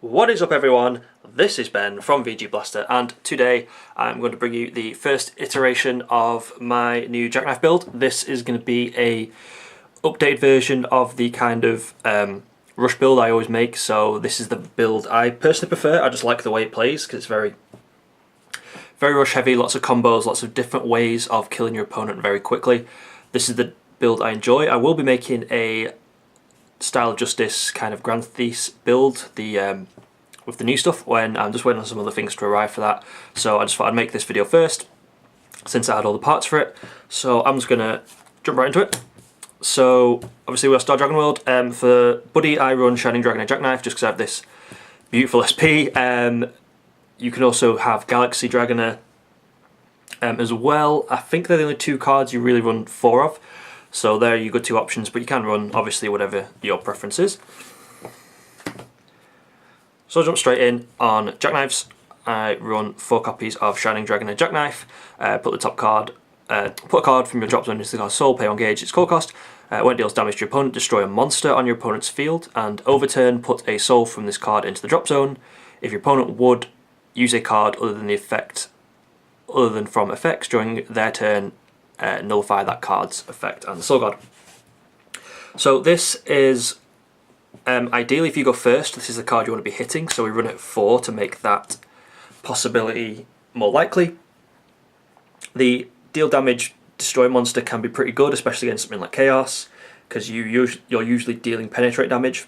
What is up everyone, this is Ben from VGBlaster and today I'm going to bring you the first iteration of my new Jackknife build. This is going to be a updated version of the kind of rush build I always make, so this is the build I personally prefer. I just like the way it plays because it's very rush heavy, lots of combos, lots of different ways of killing your opponent very quickly. This is the build I enjoy. I will be making a Style of Justice kind of Grand Theft build, with the new stuff, when I'm just waiting on some other things to arrive for that. So I just thought I'd make this video first, since I had all the parts for it. So I'm just gonna jump right into it. So obviously we're Star Dragon World. For Buddy I run Shining Dragon and Jackknife just because I have this beautiful SP. You can also have Galaxy Dragoner as well. I think they're the only two cards you really run four of. So there you got two options, but you can run obviously whatever your preference is. So I'll jump straight in on Jackknives. I run 4 copies of Shining Dragon and Jackknife. Put a card from your drop zone into the card's soul, pay 1 gauge its core cost. When it deals damage to your opponent, destroy a monster on your opponent's field, and overturn, put a soul from this card into the drop zone. If your opponent would use a card other than from effects during their turn, nullify that card's effect and the soul guard. So this is ideally if you go first, this is the card you want to be hitting, so we run it 4 to make that possibility more likely. The deal damage destroy monster can be pretty good, especially against something like Chaos, because you're usually dealing penetrate damage.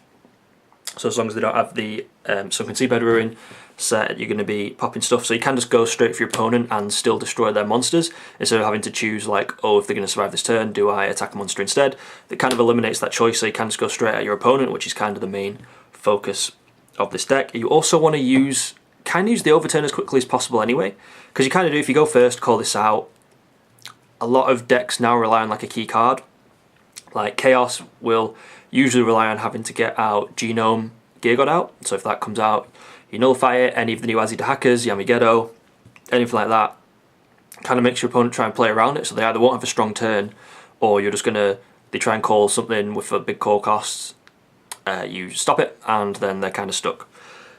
So as long as they don't have the Sunken Seabed Ruin set, you're going to be popping stuff. So you can just go straight for your opponent and still destroy their monsters, instead of having to choose like, oh, if they're going to survive this turn, do I attack a monster instead? That kind of eliminates that choice, so you can just go straight at your opponent, which is kind of the main focus of this deck. You also want to use the overturn as quickly as possible anyway, because you kind of do, if you go first, call this out. A lot of decks now rely on like a key card. Like Chaos will usually rely on having to get out Genome Gear God out, so if that comes out, you nullify it. Any of the new Azida hackers, Yamigedo, anything like that, kind of makes your opponent try and play around it, so they either won't have a strong turn, or you're just gonna, they try and call something with a big core cost, you stop it, and then they're kind of stuck.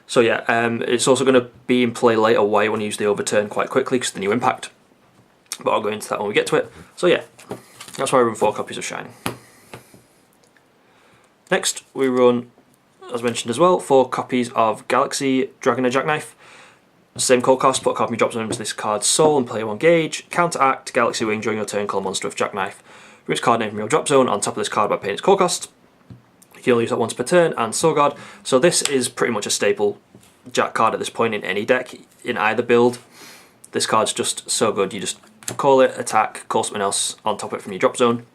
So yeah, it's also going to be in play later why you want to use the overturn quite quickly, because the new impact, but I'll go into that when we get to it. So yeah, that's why I run 4 copies of Shining. Next we run, as mentioned as well, 4 copies of Galaxy Dragon and Jackknife. Same core cost, put a card from your drop zone into this card's soul and play 1 gauge. Counteract Galaxy Wing during your turn, call a monster with Jackknife. Bring its card name from your drop zone on top of this card by paying its core cost. You can only use that once per turn, and Soul Guard. So this is pretty much a staple Jack card at this point in any deck, in either build. This card's just so good, you just call it, attack, call something else on top of it from your drop zone.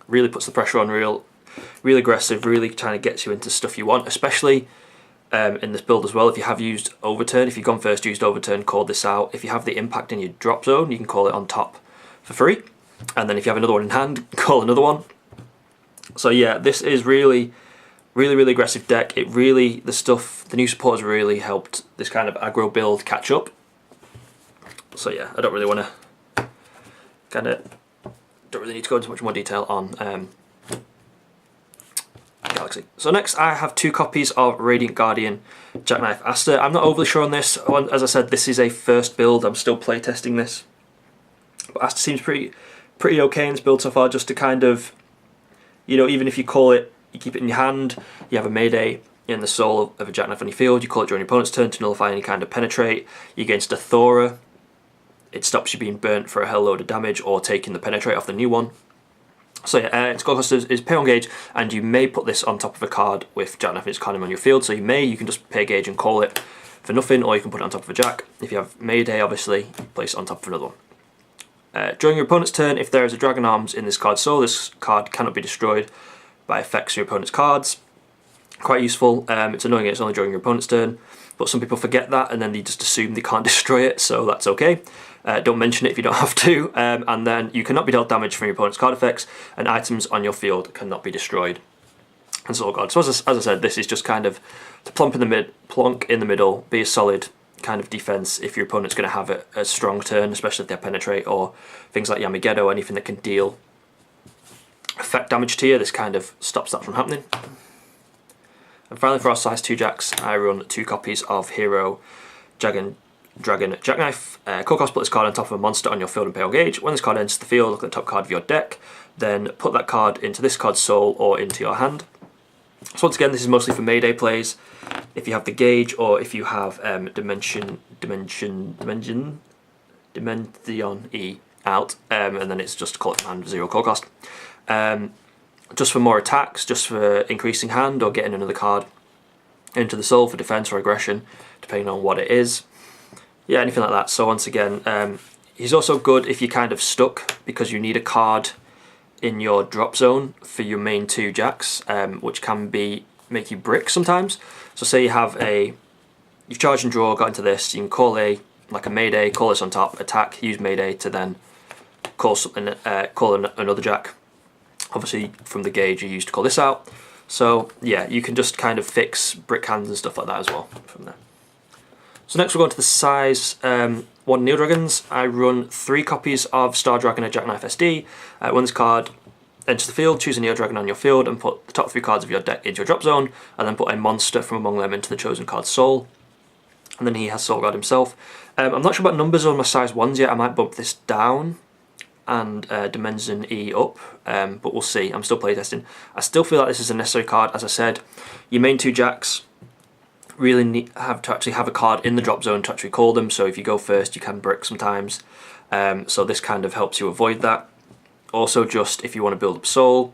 Really puts the pressure on, real aggressive, really kind of gets you into stuff you want, especially in this build as well. If you have used overturn, if you've gone first, used overturn, called this out, if you have the impact in your drop zone, you can call it on top for free, and then if you have another one in hand, call another one. So yeah, this is really aggressive deck. It really, the new support has really helped this kind of aggro build catch up. So yeah, I don't really want to don't really need to go into much more detail on Galaxy. So next I have 2 copies of Radiant Guardian Jackknife Aster. I'm not overly sure on this. As I said, this is a first build. I'm still playtesting this. But Aster seems pretty okay in this build so far, just to kind of, you know, even if you call it, you keep it in your hand, you have a Mayday in the soul of a Jackknife on your field, you call it during your opponent's turn to nullify any kind of penetrate. You against a Thora, it stops you being burnt for a hell load of damage or taking the penetrate off the new one. So yeah, its core cost is pay 1 gauge, and you may put this on top of a card with Jackknife and its card name on your field. So you can just pay a gauge and call it for nothing, or you can put it on top of a Jack. If you have Mayday, obviously, place it on top of another one. During your opponent's turn, if there is a Dragon Arms in this card's soul, this card cannot be destroyed by effects of your opponent's cards. Quite useful. It's annoying it's only during your opponent's turn, but some people forget that and then they just assume they can't destroy it, so that's okay. Don't mention it if you don't have to. And then you cannot be dealt damage from your opponent's card effects, and items on your field cannot be destroyed. And so, God. So as I said, this is just kind of to plonk in the middle, be a solid kind of defense if your opponent's going to have a strong turn, especially if they have penetrate or things like Yamigedo, anything that can deal effect damage to you. This kind of stops that from happening. And finally for our size 2 jacks, I run 2 copies of Hero Dragon Jackknife. Core cost, put this card on top of a monster on your field and pay on gauge. When this card enters the field, look at the top card of your deck, then put that card into this card's soul or into your hand. So once again, this is mostly for Mayday plays. If you have the gauge or if you have Dimension E out, and then it's just call it hand 0 core cost. Just for more attacks, just for increasing hand or getting another card into the soul for defense or aggression, depending on what it is. Yeah, anything like that. So once again, he's also good if you're kind of stuck because you need a card in your drop zone for your main 2 jacks, which can make you brick sometimes. So say you have you've charged and draw, got into this, you can call like a Mayday, call this on top, attack, use Mayday to then call something, another jack. Obviously from the gauge you used to call this out. So yeah, you can just kind of fix brick hands and stuff like that as well from there. So next we'll go on to the size 1 Neo Dragons. I run 3 copies of Star Dragon at Jackknife SD. When this card enters the field, choose a Neo Dragon on your field and put the top 3 cards of your deck into your drop zone, and then put a monster from among them into the chosen card's soul. And then he has Soul Guard himself. I'm not sure about numbers on my size 1s yet. I might bump this down and Dimension E up, but we'll see. I'm still playtesting. I still feel like this is a necessary card. As I said, your main 2 jacks really have to actually have a card in the drop zone to actually call them, so if you go first you can brick sometimes. So this kind of helps you avoid that. Also, just if you want to build up soul,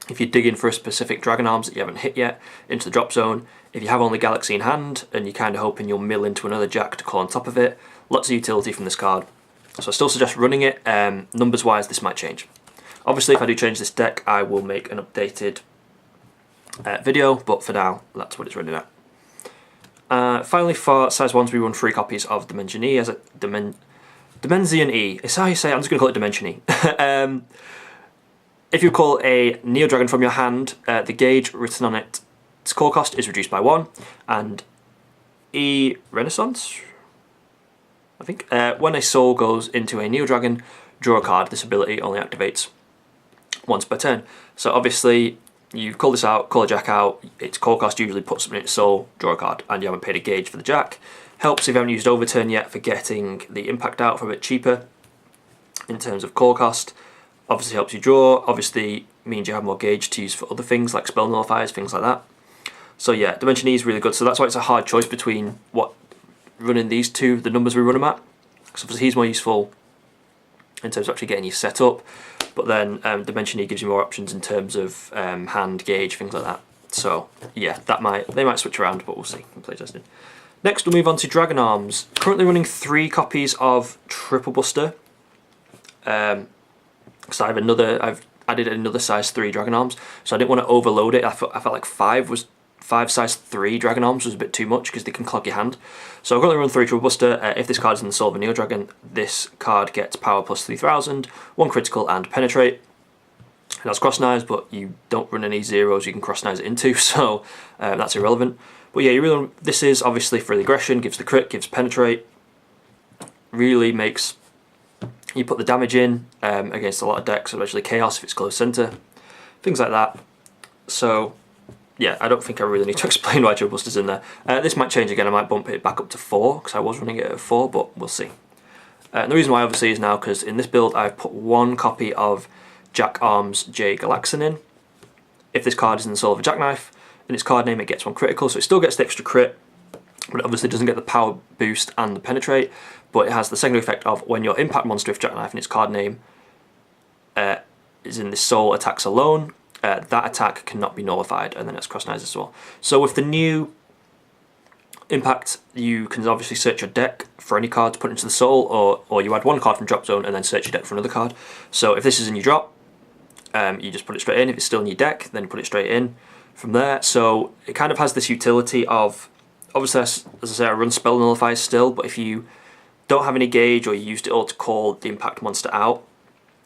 if you're digging for a specific Dragon Arms that you haven't hit yet into the drop zone, if you have only Galaxy in hand and you're kind of hoping you'll mill into another jack to call on top of it, lots of utility from this card. So I still suggest running it. Numbers wise this might change. Obviously if I do change this deck I will make an updated video, but for now that's what it's running at. Finally for size 1s we run 3 copies of Dimension E as a Dimension E. It's how you say it. I'm just going to call it Dimension E. If you call a Neo Dragon from your hand, the gauge written on its core cost is reduced by 1, and E Renaissance, I think. When a soul goes into a Neo Dragon, draw a card. This ability only activates once per turn. So obviously you call this out, call a jack out, its core cost usually puts something in its soul, draw a card, and you haven't paid a gauge for the jack. Helps if you haven't used overturn yet for getting the impact out for a bit cheaper in terms of core cost. Obviously helps you draw, obviously means you have more gauge to use for other things like spell nullifiers, things like that. So yeah, Dimension E is really good, so that's why it's a hard choice between running these 2, the numbers we run them at. So obviously he's more useful in terms of actually getting you set up, but then Dimension E gives you more options in terms of hand, gauge, things like that. So yeah, they might switch around, but we'll see in playtesting. Next we'll move on to Dragon Arms. Currently running 3 copies of Triple Buster. So I've added another size 3 Dragon Arms, so I didn't want to overload it. I felt like 5 size 3 Dragon Arms was a bit too much because they can clog your hand. So I'm going to run 3 Triple Buster. If this card is in the soul of a Neo Dragon, this card gets power plus 3000, 1 critical and penetrate. That's cross knives, but you don't run any zeros you can cross knives it into, so that's irrelevant. But yeah, this is obviously for the aggression, gives the crit, gives penetrate, really makes you put the damage in against a lot of decks, especially Chaos if it's close center, things like that. So yeah, I don't think I really need to explain why Triple Buster's in there. This might change again. I might bump it back up to 4 because I was running it at 4, but we'll see. And the reason why obviously is now because in this build I've put 1 copy of Jack Arms J Galaxin in. If this card is in the soul of a Jackknife, in its card name it gets 1 critical, so it still gets the extra crit, but it obviously doesn't get the power boost and the penetrate, but it has the secondary effect of when your impact monster with Jackknife in its card name is in the soul attacks alone, that attack cannot be nullified, and then it's cross knives as well. So with the new impact, you can obviously search your deck for any card to put into the soul, or you add 1 card from drop zone and then search your deck for another card. So if this is in your drop, you just put it straight in. If it's still in your deck, then put it straight in from there. So it kind of has this utility of, obviously as I say, I run spell nullifiers still, but if you don't have any gauge or you used it all to call the impact monster out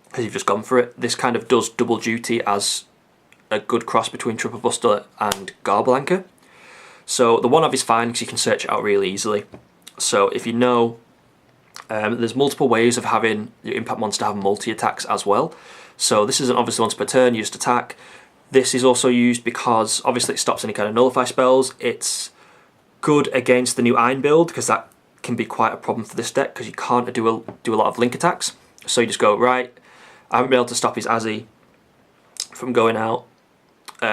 because you've just gone for it, this kind of does double duty as a good cross between Triple Buster and Garblanca. So the 1-of is fine because you can search it out really easily. So if you know, there's multiple ways of having your impact monster have multi-attacks as well. So this isn't obviously once per turn, you just attack. This is also used because obviously it stops any kind of nullify spells. It's good against the new Iron build because that can be quite a problem for this deck because you can't do a lot of link attacks. So you just go, right, I haven't been able to stop his Azzy from going out,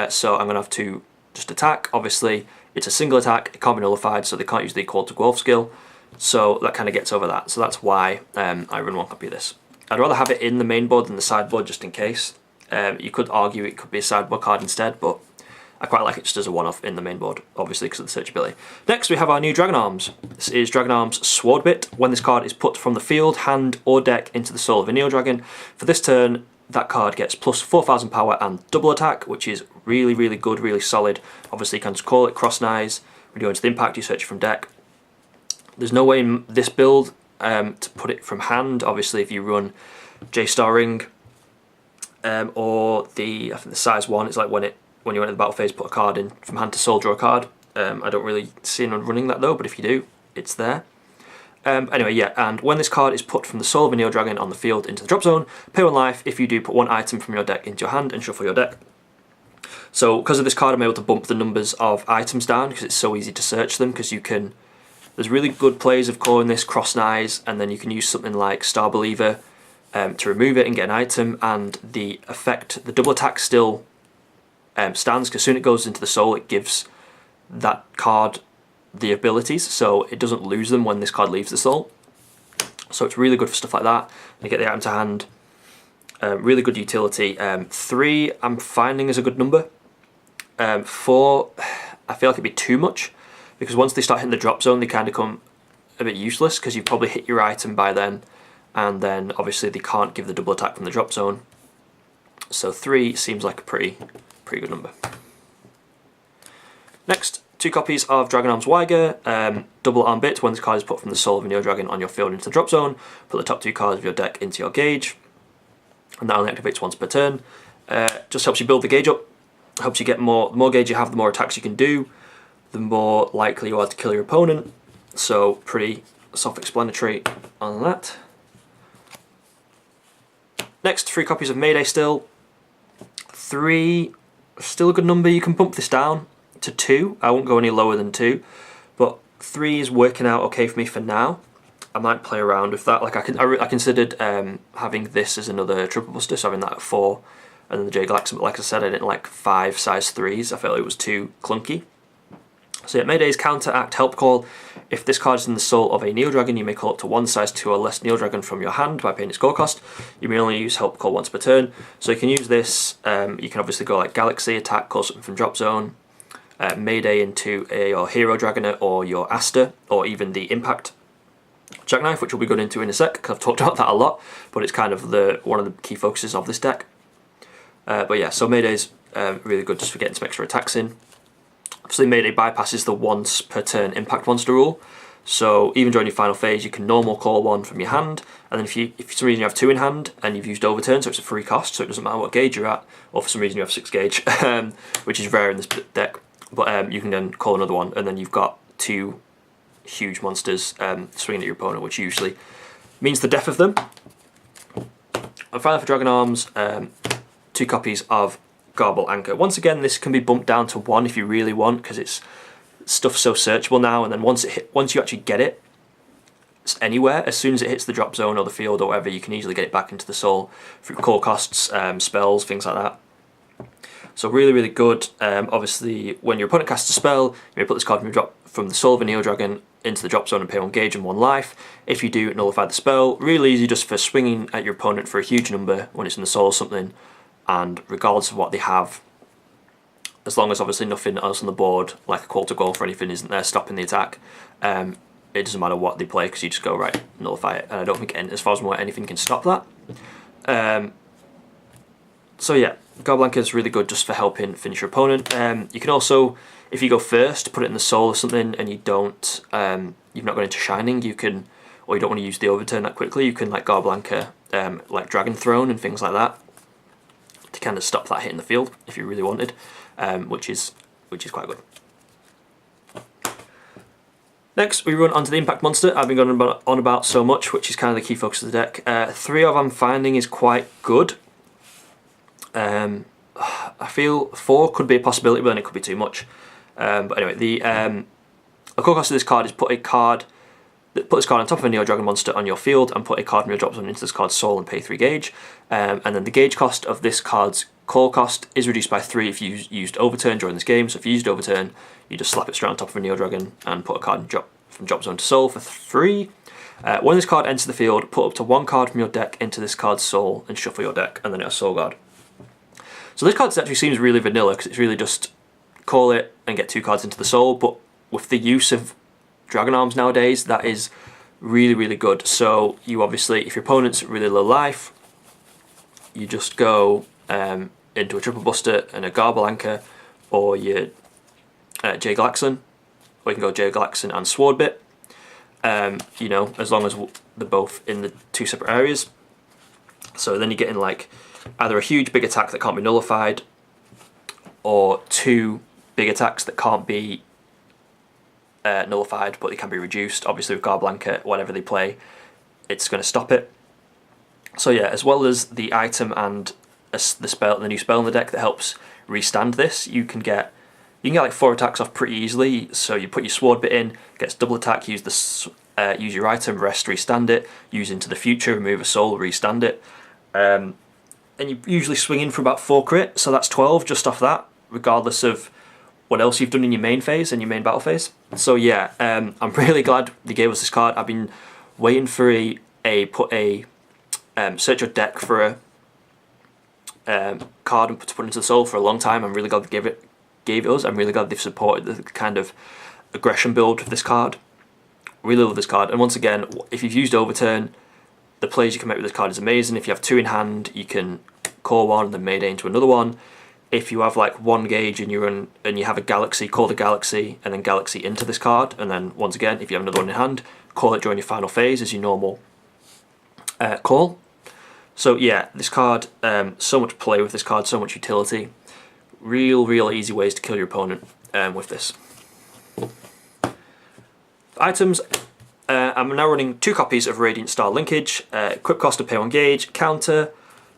so I'm going to have to just attack. Obviously it's a single attack, it can't be nullified, so they can't use the Equal to Dwarf skill, so that kind of gets over that. So that's why I run one copy of this. I'd rather have it in the main board than the sideboard just in case. You could argue it could be a sideboard card instead, but I quite like it just as a one-off in the main board, obviously because of the searchability. Next we have our new Dragon Arms. This is Dragon Arms Sword Bit. When this card is put from the field, hand or deck into the soul of a Neo Dragon, for this turn that card gets plus 4,000 power and double attack, which is really, really good, really solid. Obviously you can just call it Cross Knives. When you go into the impact you search it from deck. There's no way in this build to put it from hand. Obviously if you run J-Star Ring or I think the size 1, it's like when you enter the battle phase, put a card in from hand to soul, draw a card. I don't really see anyone running that though, but if you do, it's there. Anyway, yeah, and when this card is put from the soul of a Neo Dragon on the field into the drop zone, pay 1 life. If you do, put 1 item from your deck into your hand and shuffle your deck. So because of this card I'm able to bump the numbers of items down because it's so easy to search them, because you can, there's really good plays of calling this Cross Knives, and then you can use something like Star Believer to remove it and get an item, and the effect, the double attack still stands, because soon it goes into the soul it gives that card the abilities, so it doesn't lose them when this card leaves the soul. So it's really good for stuff like that. You get the item to hand, really good utility. 3 I'm finding is a good number. 4 I feel like it'd be too much, because once they start hitting the drop zone they kind of become a bit useless because you've probably hit your item by then, and then obviously they can't give the double attack from the drop zone. So 3 seems like a pretty good number. Next, 2 copies of Dragon Arms Weiger. Double arm bit. When this card is put from the soul of a Neo Dragon on your field into the drop zone, put the top 2 cards of your deck into your gauge, and that only activates once per turn. Just helps you build the gauge up. Helps you get more. The more gauge you have, the more attacks you can do, the more likely you are to kill your opponent. So pretty self-explanatory on that. Next, 3 copies of Mayday still. 3, still a good number. You can bump this down to 2. I won't go any lower than 2, but 3 is working out okay for me for now. I might play around with that. Like I considered having this as another triple buster, so having that at 4, and then the J-Glax, but like I said, I didn't like 5 size 3s. I felt it was too clunky. So yeah, Mayday's Counteract Help Call. If this card is in the soul of a Neo Dragon, you may call up to 1 size 2 or less Neo Dragon from your hand by paying its core cost. You may only use Help Call once per turn. So you can use this, you can obviously go like Galaxy, attack, call something from drop zone, Mayday into your Hero Dragoner or your Aster, or even the Impact Jackknife, which we'll be going into in a sec, because I've talked about that a lot, but it's kind of one of the key focuses of this deck. But yeah, so Mayday's really good just for getting some extra attacks in. Obviously Mayday bypasses the once per turn impact monster rule, so even during your final phase you can normal call 1 from your hand, and then if for some reason you have 2 in hand and you've used overturn, so it's a free cost, so it doesn't matter what gauge you're at, or for some reason you have 6 gauge, which is rare in this deck, but you can then call another one, and then you've got 2 huge monsters swinging at your opponent, which usually means the death of them. And finally for Dragon Arms, 2 copies of Garble Anchor. Once again, this can be bumped down to 1 if you really want, because it's stuff's so searchable now, and then once you actually get it, it's anywhere, as soon as it hits the drop zone or the field or whatever, you can easily get it back into the soul through core costs, spells, things like that. So really, really good. Obviously, when your opponent casts a spell, you may put this card from the soul of a Neo Dragon into the drop zone and pay 1 gauge and 1 life. If you do, nullify the spell. Really easy just for swinging at your opponent for a huge number when it's in the soul or something, and regardless of what they have, as long as obviously nothing else on the board, like a call to golf or anything, isn't there stopping the attack, it doesn't matter what they play, because you just go, right, nullify it. And I don't think, as far as I'm aware, anything can stop that. So yeah, Garble Anchor is really good just for helping finish your opponent. You can also, if you go first, put it in the soul or something, and you don't, you've not gone into Shining, you can, or you don't want to use the overturn that quickly, you can like Garble Anchor, like Dragon Throne and things like that, to kind of stop that hitting the field if you really wanted, which is quite good. Next we run onto the Impact Monster. I've been going on about so much, which is kind of the key focus of the deck. 3 of I'm finding is quite good. I feel 4 could be a possibility, but then it could be too much. But anyway, the core cost of this card is put this card on top of a Neo Dragon monster on your field and put a card from your drop zone into this card's soul and pay 3 gauge. And then the gauge cost of this card's core cost is reduced by 3 if you used Overturn during this game. So if you used Overturn, you just slap it straight on top of a Neo Dragon and put a card from drop zone to soul for 3. When this card enters the field, put up to 1 card from your deck into this card's soul and shuffle your deck, and then it has Soul Guard. So this card actually seems really vanilla because it's really just call it and get 2 cards into the soul, but with the use of Dragon Arms nowadays, that is really, really good. So you obviously, if your opponent's really low life, you just go into a Triple Buster and a Garble Anchor, or your Jay-Galaxan, or you can go Jay-Galaxan and Swordbit. You know, as long as they're both in the 2 separate areas. So then you're getting like either a huge big attack that can't be nullified, or 2 big attacks that can't be nullified, but they can be reduced. Obviously with Garble Anchor, whatever they play, it's going to stop it. So yeah, as well as the item and the new spell in the deck that helps restand this, you can get like 4 attacks off pretty easily. So you put your Sword Bit in, gets double attack, use your item, rest, restand it, use Into the Future, remove a soul, restand it. And you usually swing in for about 4 crit, so that's 12 just off that, regardless of what else you've done in your main phase and your main battle phase. So yeah, I'm really glad they gave us this card. I've been waiting for search your deck for a card and to put into the soul for a long time. I'm really glad they gave it us. I'm really glad they've supported the kind of aggression build of this card. Really love this card. And once again, if you've used Overturn, the plays you can make with this card is amazing. If you have 2 in hand, you can core 1 and then Mayday into another one. If you have like 1 gauge and you have a Galaxy, call the Galaxy and then Galaxy into this card, and then once again, if you have another one in hand, call it during your final phase as your normal call. So yeah, this card, so much play with this card, so much utility. Real easy ways to kill your opponent with this. Items, I'm now running 2 copies of Radiant Star Linkage, equip cost of pay 1 gauge, counter,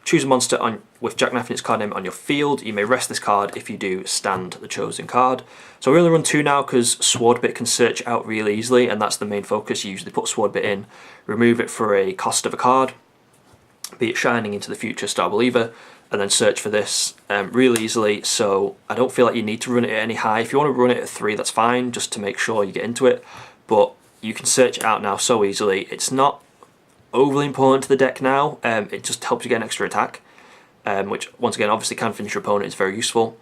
choose a monster with Jackknife in its card name on your field. You may rest this card. If you do, stand the chosen card. So we only run 2 now because Swordbit can search out really easily, and that's the main focus. You usually put Swordbit in, remove it for a cost of a card, be it Shining, Into the Future, Star Believer, and then search for this really easily. So I don't feel like you need to run it any high. If you want to run it at 3, that's fine, just to make sure you get into it. But you can search it out now so easily. It's not overly important to the deck now. It just helps you get an extra attack, which once again obviously can finish your opponent. It's very useful,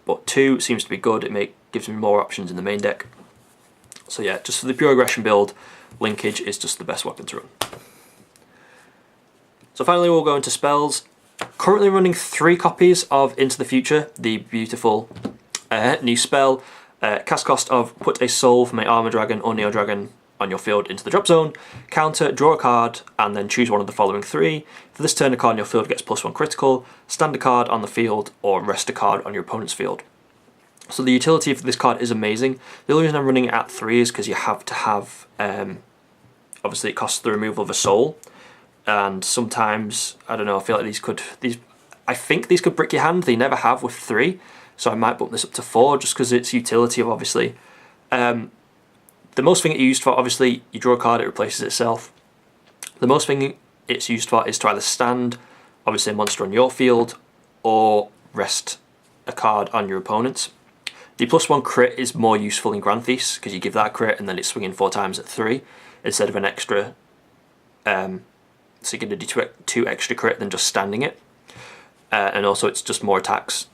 but 2 seems to be good. It gives me more options in the main deck. So yeah, just for the pure aggression build, Linkage is just the best weapon to run. So finally we'll go into spells. Currently running 3 copies of Into the Future, the beautiful new spell. Cast cost of put a soul from a Armor Dragon or Neo Dragon on your field into the drop zone, counter, draw a card, and then choose one of the following 3. For this turn, a card on your field gets +1 critical, stand a card on the field, or rest a card on your opponent's field. So the utility of this card is amazing. The only reason I'm running it at 3 is because you have to have, obviously it costs the removal of a soul, and sometimes, I don't know, I feel like I think these could brick your hand. They never have with 3, so I might bump this up to 4 just because its utility of obviously, the most thing it's used for, obviously, you draw a card, it replaces itself. The most thing it's used for is to either stand, obviously, a monster on your field, or rest a card on your opponent's. The +1 crit is more useful in Grand Theft because you give that crit and then it's swinging 4 times at 3 instead of an extra. So you're going to do 2 extra crit than just standing it, and also it's just more attacks.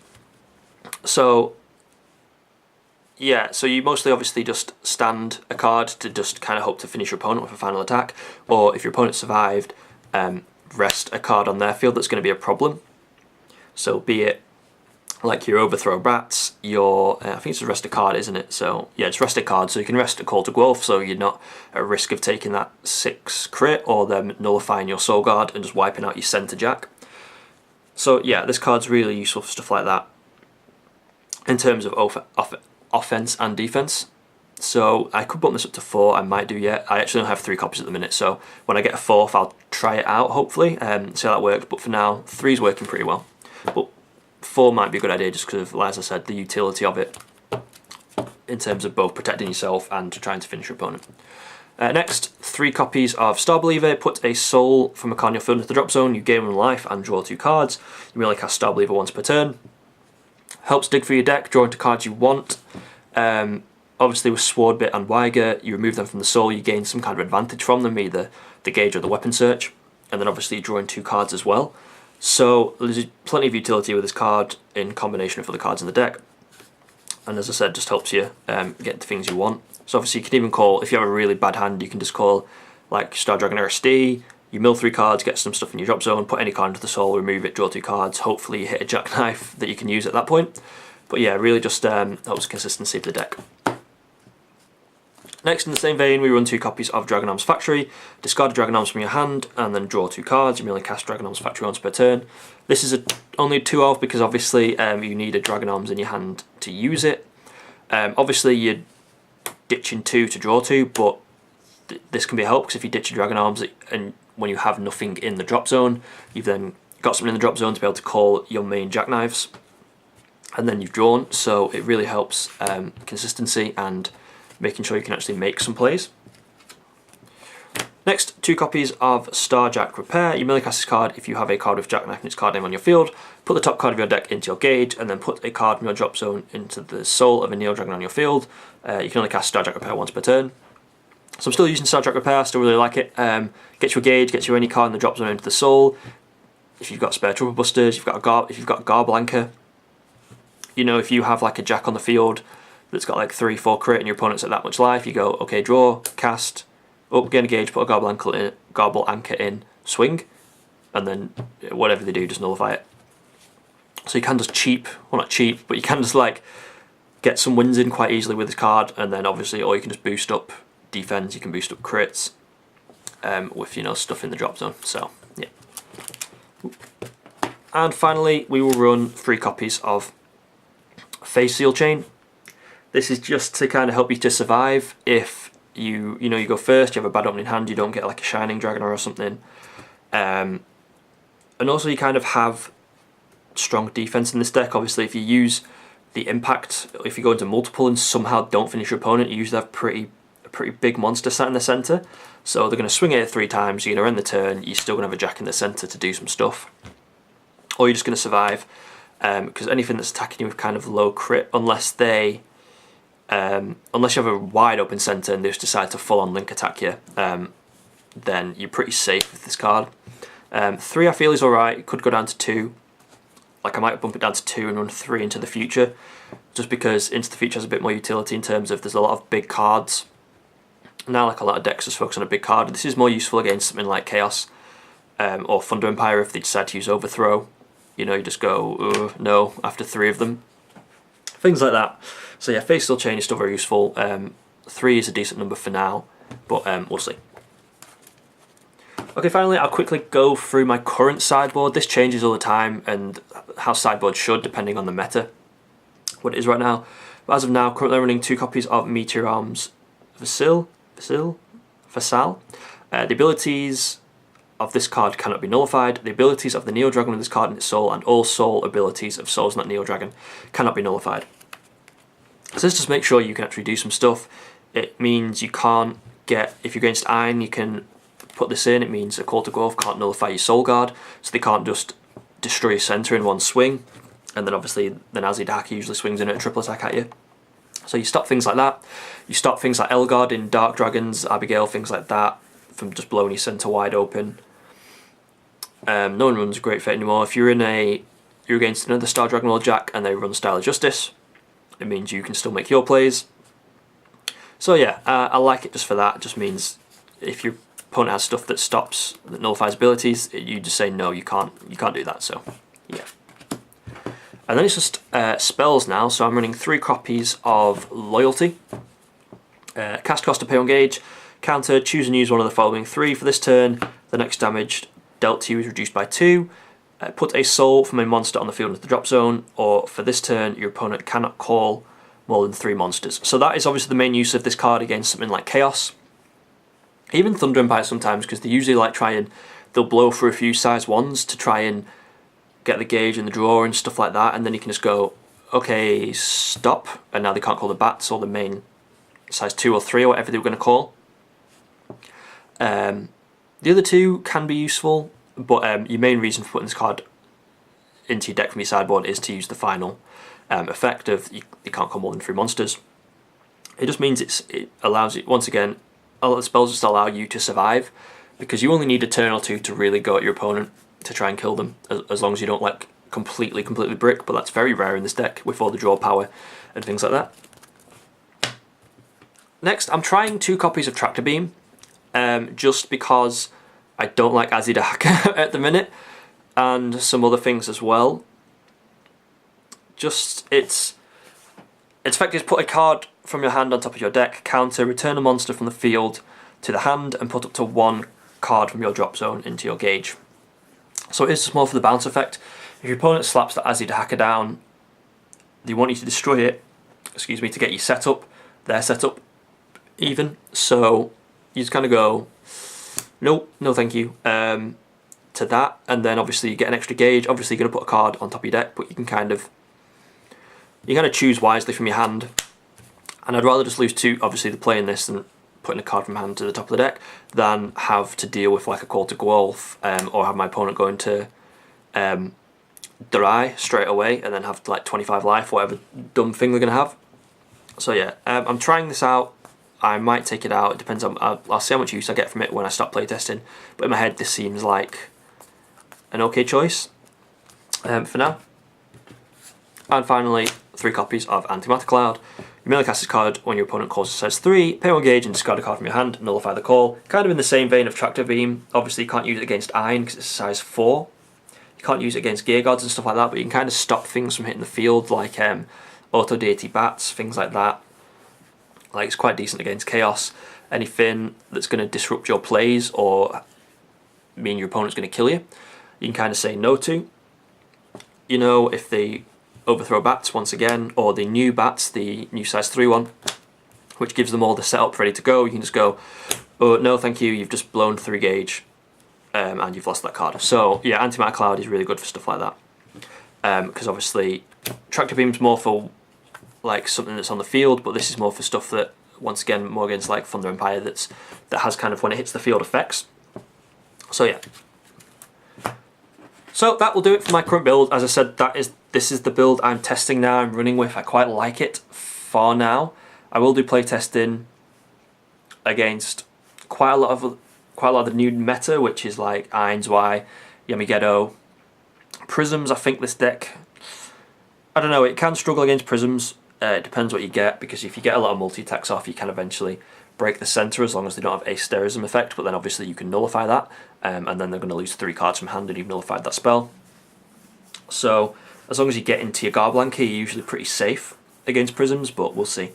So yeah, so you mostly obviously just stand a card to just kind of hope to finish your opponent with a final attack, or if your opponent survived, rest a card on their field that's going to be a problem. So be it like your Overthrow Bats, your, I think it's a rest a card, isn't it? So yeah, it's rest a card, so you can rest a Call to Guelph, so you're not at risk of taking that 6 crit, or them nullifying your Soul Guard and just wiping out your Center Jack. So yeah, this card's really useful for stuff like that, in terms of offense and defense. So I could bump this up to 4, I might do yet. I actually only have 3 copies at the minute, so when I get a 4th I'll try it out hopefully, see how that works, but for now 3 is working pretty well. But 4 might be a good idea just because of, as I said, the utility of it in terms of both protecting yourself and trying to finish your opponent. Next, 3 copies of Star Believer. Put a soul from a card in your field into the drop zone. You gain 1 life and draw 2 cards. You may only cast Star Believer once per turn. Helps dig for your deck, draw into cards you want. Obviously with Swordbit and Weiger, you remove them from the soul, you gain some kind of advantage from them, either the gauge or the weapon search. And then obviously drawing 2 cards as well. So there's plenty of utility with this card in combination with other cards in the deck. And as I said, just helps you get the things you want. So obviously you can even call, if you have a really bad hand, you can just call like Star Dragon RSD, you mill 3 cards, get some stuff in your drop zone, put any card into the soul, remove it, draw 2 cards, hopefully you hit a Jackknife that you can use at that point. But yeah, really just helps consistency of the deck. Next, in the same vein, we run 2 copies of Dragon Arms Factory. Discard a Dragon Arms from your hand and then draw 2 cards. You may only cast Dragon Arms Factory once per turn. This is only a 2-of because obviously you need a Dragon Arms in your hand to use it. Obviously you're ditching 2 to draw 2, but this can be a help because if you ditch your Dragon Arms and when you have nothing in the drop zone, you've then got something in the drop zone to be able to call your main Jackknives, and then you've drawn. So it really helps consistency and making sure you can actually make some plays. Next, 2 copies of Star Jack Repair. You may only cast this card if you have a card with Jackknife and its card name on your field. Put the top card of your deck into your gauge and then put a card from your drop zone into the soul of a Neo Dragon on your field. You can only cast Star Jack Repair once per turn. So I'm still using Star Jack Repair, I still really like it. Gets you a gauge, gets you any card in the drop zone into the soul. If you've got spare Trouble Busters, if you've got Garblanca, you know, if you have like a Jack on the field that's got like 3-4 crit and your opponent's at that much life, you go, okay, draw, cast, up, gain a gauge, put a Garble Anchor in, swing, and then whatever they do, just nullify it. So you can just cheap, well not cheap, but you can just like get some wins in quite easily with this card, and then obviously, or you can just boost up defense, you can boost up crits with, you know, stuff in the drop zone. So yeah. And finally, we will run 3 copies of Phase Seal Chain. This is just to kind of help you to survive if you go first, you have a bad opening hand, you don't get like a Shining Dragon or something. And also you kind of have strong defense in this deck. Obviously if you use the impact, if you go into multiple and somehow don't finish your opponent, you usually have a pretty big monster sat in the centre. So they're going to swing it 3 times, you're going to end the turn, you're still going to have a Jack in the centre to do some stuff. Or you're just going to survive, because anything that's attacking you with kind of low crit, unless you have a wide open centre and they just decide to full on link attack you, then you're pretty safe with this card. 3 I feel is alright, it could go down to 2. Like I might bump it down to 2 and run 3 into the future, just because into the future has a bit more utility in terms of there's a lot of big cards. Now like a lot of decks just focus on a big card. This is more useful against something like Chaos or Thunder Empire if they decide to use Overthrow. You know, you just go, no, after 3 of them. Things like that. So yeah, Phase Seal Chain is still very useful. 3 is a decent number for now, but we'll see. Okay, finally I'll quickly go through my current sideboard. This changes all the time and how sideboards should depending on the meta, what it is right now. But as of now, currently running 2 copies of Meteor Arms Vassal. The abilities of this card cannot be nullified. The abilities of the Neo Dragon with this card in its soul and all soul abilities of souls not Neo Dragon cannot be nullified. So this just makes sure you can actually do some stuff. It means you can't get, if you're against Iron, you can put this in. It means a Call to Growth can't nullify your Soul Guard, so they can't just destroy your centre in one swing. And then obviously the Nazidaka usually swings in at a triple attack at you. So you stop things like that. You stop things like Elgard in Dark Dragons, Abigail, things like that, from just blowing your centre wide open. No one runs Great Fate anymore. If you're against another Star Dragon or Jack and they run Style of Justice, it means you can still make your plays. So yeah, I like it just for that. It just means if your opponent has stuff that nullifies abilities, you just say no, you can't do that. So yeah. And then it's just spells now. So I'm running 3 copies of Loyalty. Cast cost to pay on gauge. Counter, choose and use one of the following 3 for this turn. The next damage dealt to you is reduced by 2. Put a soul from a monster on the field into the drop zone, or for this turn your opponent cannot call more than 3 monsters. So that is obviously the main use of this card against something like Chaos. Even Thunder Empire sometimes, because they usually like they'll blow for a few size 1s to try and get the gauge in the drawer and stuff like that, and then you can just go, okay, stop, and now they can't call the bats or the main size 2 or 3 or whatever they were going to call. The other two can be useful, but your main reason for putting this card into your deck from your sideboard is to use the final effect of you can't call more than 3 monsters. It just means it allows it, once again, a lot of spells just allow you to survive, because you only need a turn or two to really go at your opponent to try and kill them, as long as you don't like completely brick, but that's very rare in this deck with all the draw power and things like that. Next, I'm trying 2 copies of Tractor Beam, just because I don't like Azidahaka at the minute, and some other things as well. Just, its effect is put a card from your hand on top of your deck, counter, return a monster from the field to the hand, and put up to 1 card from your drop zone into your gauge. So it is small for the bounce effect. If your opponent slaps the Azidahaka down, they want you to destroy it, excuse me, to get you set up, their setup even. So you just kind of go, nope, no thank you, to that, and then obviously you get an extra gauge. Obviously you're going to put a card on top of your deck, but you can kind of choose wisely from your hand. And I'd rather just lose 2, obviously, the playing this than putting a card from hand to the top of the deck, than have to deal with like a Call to Guelph, or have my opponent go into Darai straight away and then have like 25 life, whatever dumb thing they're going to have. So yeah, I'm trying this out. I might take it out, it depends on, I'll see how much use I get from it when I start playtesting, but in my head this seems like an okay choice for now. And finally, 3 copies of Antimatter Cloud. You merely cast this card when your opponent calls a size 3, pay 1 gauge and discard a card from your hand, nullify the call. Kind of in the same vein of Tractor Beam. Obviously you can't use it against Iron because it's a size 4. You can't use it against Gear Gods and stuff like that, but you can kind of stop things from hitting the field, like Auto Deity Bats, things like that. Like, it's quite decent against Chaos. Anything that's going to disrupt your plays or mean your opponent's going to kill you, you can kind of say no to. You know, if they overthrow bats once again, or the new bats, the new size 3 one, which gives them all the setup ready to go, you can just go, oh no thank you, you've just blown 3 gauge and you've lost that card. So yeah, Antimatter Cloud is really good for stuff like that, because obviously Tractor Beam's more for like something that's on the field, but this is more for stuff that, once again, more against like Thunder Empire, that has kind of, when it hits the field, effects. So yeah. So that will do it for my current build. As I said, this is the build I'm testing now, I'm running with. I quite like it for now. I will do playtesting against quite a lot of the new meta, which is like Ainzwai, Yamigedo, Prisms. I think this deck, I don't know, it can struggle against Prisms. It depends what you get, because if you get a lot of multi-attacks off, you can eventually break the center as long as they don't have Asterism effect, but then obviously you can nullify that, and then they're going to lose 3 cards from hand and you've nullified that spell. So as long as you get into your Garblank, you're usually pretty safe against Prisms, but we'll see.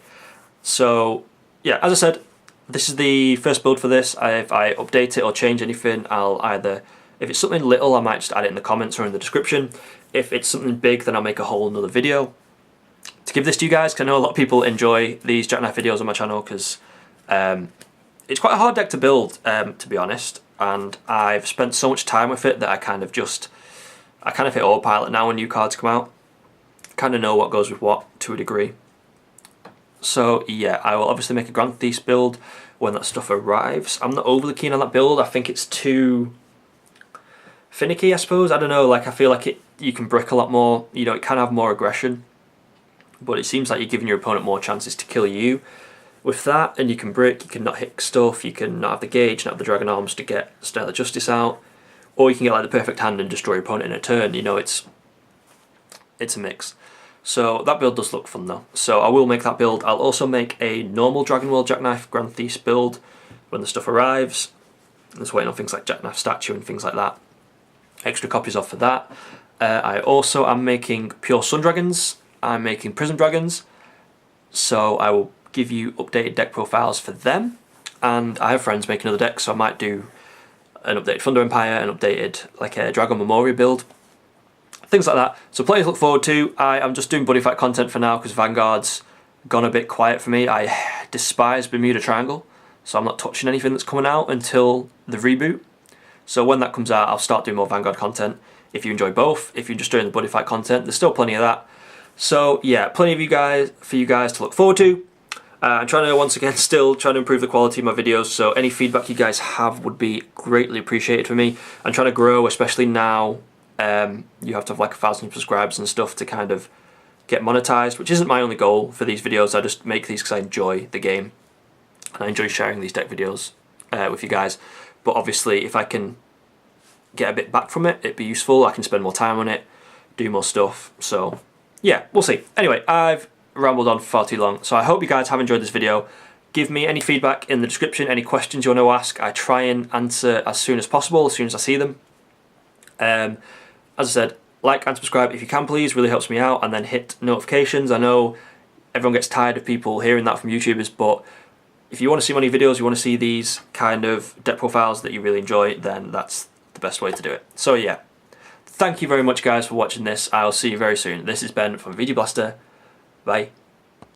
So yeah, as I said, this is the first build for this. If I update it or change anything, I'll either, if it's something little, I might just add it in the comments or in the description. If it's something big, then I'll make a whole another video to give this to you guys, because I know a lot of people enjoy these Jackknife videos on my channel, because it's quite a hard deck to build, to be honest, and I've spent so much time with it that I kind of hit autopilot now when new cards come out. Kind of know what goes with what to a degree. So yeah, I will obviously make a Grand Theft build when that stuff arrives. I'm not overly keen on that build. I think it's too finicky, I suppose. I don't know, like I feel like you can brick a lot more, you know, it can have more aggression, but it seems like you're giving your opponent more chances to kill you with that, and you can brick, you can not hit stuff, you can not have the gauge, not have the Dragon Arms to get Stellar Justice out, or you can get like the perfect hand and destroy your opponent in a turn. You know, it's a mix. So that build does look fun though. So I will make that build. I'll also make a normal Dragon World Jackknife Grand Theft build when the stuff arrives. I'm just waiting on things like Jackknife Statue and things like that. Extra copies of for that. I also am making Pure Sun Dragons. I'm making Prism Dragons. So I will give you updated deck profiles for them. And I have friends making other decks, so I might do an updated Thunder Empire, an updated like a Dragon Memoria build. Things like that. So plenty to look forward to. I am just doing Buddy Fight content for now because Vanguard's gone a bit quiet for me. I despise Bermuda Triangle, so I'm not touching anything that's coming out until the reboot. So when that comes out, I'll start doing more Vanguard content. if you enjoy both. If you're just doing the buddy fight content, there's still plenty of that. So yeah, plenty of you guys to look forward to. I'm trying to, once again, still trying to improve the quality of my videos, so any feedback you guys have would be greatly appreciated for me. I'm trying to grow, especially now you have to have like 1,000 subscribers and stuff to kind of get monetized, which isn't my only goal for these videos. I just make these because I enjoy the game and I enjoy sharing these deck videos with you guys. But obviously if I can get a bit back from it, it'd be useful. I can spend more time on it, do more stuff. So yeah, we'll see. Anyway, I've rambled on for far too long, so I hope you guys have enjoyed this video. Give me any feedback in the description, any questions you want to ask. I try and answer as soon as possible, as soon as I see them. As I said, like and subscribe if you can please, really helps me out, and then hit notifications. I know everyone gets tired of people hearing that from YouTubers, but if you want to see money videos, you want to see these kind of deck profiles that you really enjoy, then that's the best way to do it. So yeah, thank you very much guys for watching this. I'll see you very soon. This is Ben from VGBlaster. Bye.